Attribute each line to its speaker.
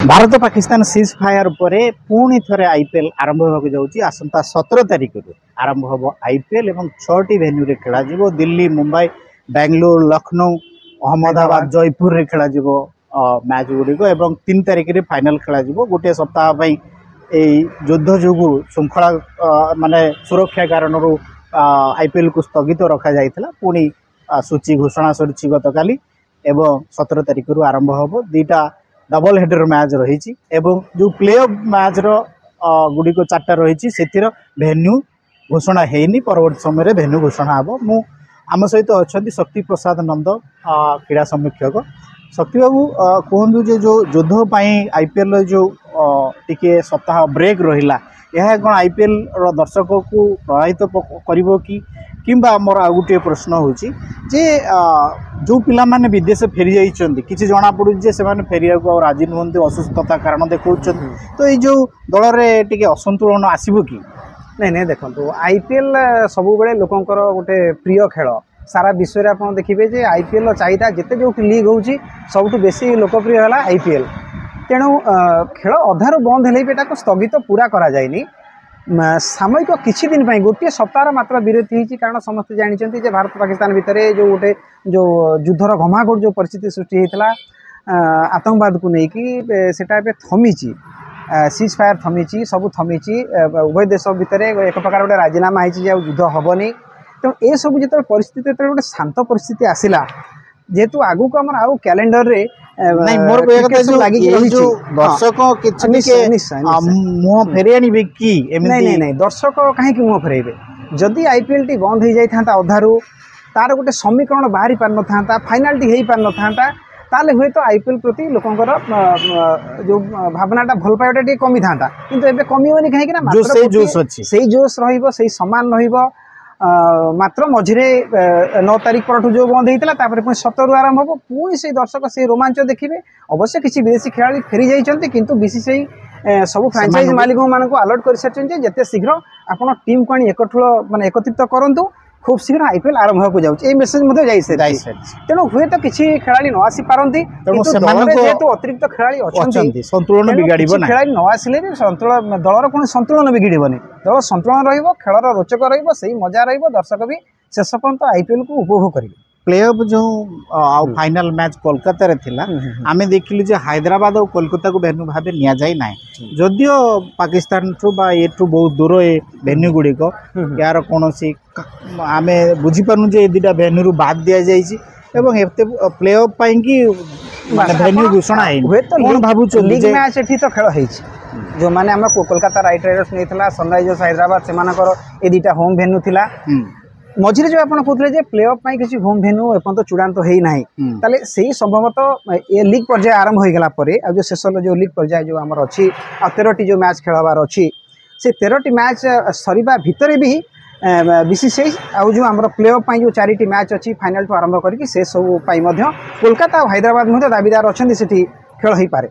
Speaker 1: Bharat Pakistan cease fire पर पुणी थे आईपीएल आरंभ होगा जाऊँगी आसंता 17 तारिख आरंभ हम आईपीएल और 6टी भेन्यू रे खेल दिल्ली मुंबई बेंगलुरु लखनऊ अहमदाबाद जयपुर रे खेल मैच गुड़िक 3 तारिख रे फाइनल खेल गोटे सप्ताह युद्ध जो श्रृंखला माने सुरक्षा कारण आईपीएल को स्थगित रखा जाइथिला पुणी सूची घोषणा सरी गत काली 17 तारिख रु आरंभ हम दीटा डबल हेडर मैच रही जो प्ले ऑफ मैच गुड़िक 4टा रही से भेन्यू घोषणा होनी परवर्त समय भेन्यू घोषणा हम मु आम सहित अच्छा शक्ति प्रसाद नंद क्रीड़ा समीक्षक शक्ति बाबू कहूँ जो युद्ध आईपीएल जो टिके सप्ताह ब्रेक रहा यह कौन आईपीएल दर्शक को प्रभावित कर किंबा मोर आ गोटे प्रश्न होची जे जो पिला माने विदेश फेरी जाइछन्ती किछि जना पड़ु जे से माने फेरिया को राजी नहंती असुस्थता कारण देखौछन्ती तो ये जो दल रे टिके असंतुलन आसीबो कि
Speaker 2: नहीं देखो आईपीएल सब बेले लोकंकर गोटे प्रिय खेल सारा विश्व में आप देखिए जे आईपीएल चाहिदा जिते जो लीग होची सबठु बेसी लोकप्रिय है आईपीएल तेणु खेल अधारू बंद हेले को स्थगित पूरा करा जायनी सामयिक किछि दिन पर गोटे सप्ताह मात्र विरति होती कारण समस्ते जानते भारत पाकिस्तान भितर जो गोटे जो युद्धर घमाघोट जो परिस्थिति सृष्टि होता आतंकवाद को लेकिन सेटा थमी सीज फायर थमी सब थमी उभय देश भितर एक प्रकार गोटे राजीनामा हो युद्ध हेनी तेणु ये सब जो परिस्थिति गोटे शांत परिस्थिति आसला जेहेतु आगु को आम आउ कैलेंडर रे
Speaker 1: नहीं मोर दर्शक मुह फेरी आने कि
Speaker 2: नहीं दर्शक कहीं मुह फेरबे जदि आईपीएल टी बंद हो जाता अधारू तार गोटे समीकरण बाहरी पार न था फाइनाल टी हो पार न था ताले हुए तो आईपीएल प्रति लोकंकर जो भावनाटा भल पाइबाटा कमी था किंतु एबे कमिवनी कहीं से जोश रहिबो से समान रहिबो मात्र मझिरे 9 तारिख पर जो बंद होता पुणी 17 रु आरंभ हम पुणी से दर्शक से रोमांच देखिए अवश्य किसी विदेशी खेलाड़ी फेरी जाइछन्ति किंतु बीसीसीआई सब फ्रांचाइज मालिक मान अलर्ट कर सारी जिते शीघ्र आप टीम को माने एकत्रित करंतु खूब शीघ्र आईपीएल आरंभ हो जाए मेसेज तेणु हुए तो किसी खेलाड़ी न आसी पारती जेहेतु अतिरिक्त खेलाड़ी अच्छा
Speaker 1: संतुलन बिगाड़
Speaker 2: खेलाड़ी न आसिले भी संतुलन दलर कौन संतुलन बिगिड़बनी दल संतुलन रर रोचक रही मजा दर्शक भी शेष पर्यंत आईपीएल को उपभोग करेंगे
Speaker 1: प्ले ऑफ जो फाइनल मैच कोलकाता रे थिला आमे देखिलु जे हैदराबाद और कोलकाता को भेन्यू भाबे निया जाय नाय जदियो पाकिस्तान ठू बा एठू बहुत दूर ए भेन्यू गुडी को यार कोनोसी आमे बुझी पानु जे एदिटा भेन्यू रु बाद दिया जायछि एवं एते प्ले ऑफ पई की माने भेन्यू घोषणा है
Speaker 2: होय तो
Speaker 1: कोन भाबु छु
Speaker 2: लीग मैच एठी तो खेल हेछि जो माने हम कोलकाता राइट राइडर्स नेथिला सनराइजर्स हैदराबाद से मानकर एदिटा होम भेन्यू थिला मझे जो आप कहते प्ले ऑफ किसी होम भेन्यू एपर्तंत चूड़ांत हो ना से संभवतः ये लीग पर्याय आरंभ हो गला जो शेष जो लीग पर्याय जो आम अच्छी 13टी जो मैच खेलबार अच्छी से 13टी मैच सरीबा भितर भी बीसीसीआई आउ जो आम प्ले ऑफ जो 4टी मैच अच्छी फाइनाल ठू आरंभ करके से सब कोलकाता और हैदराबाद दाबीदार अच्छा खेल हो पारे।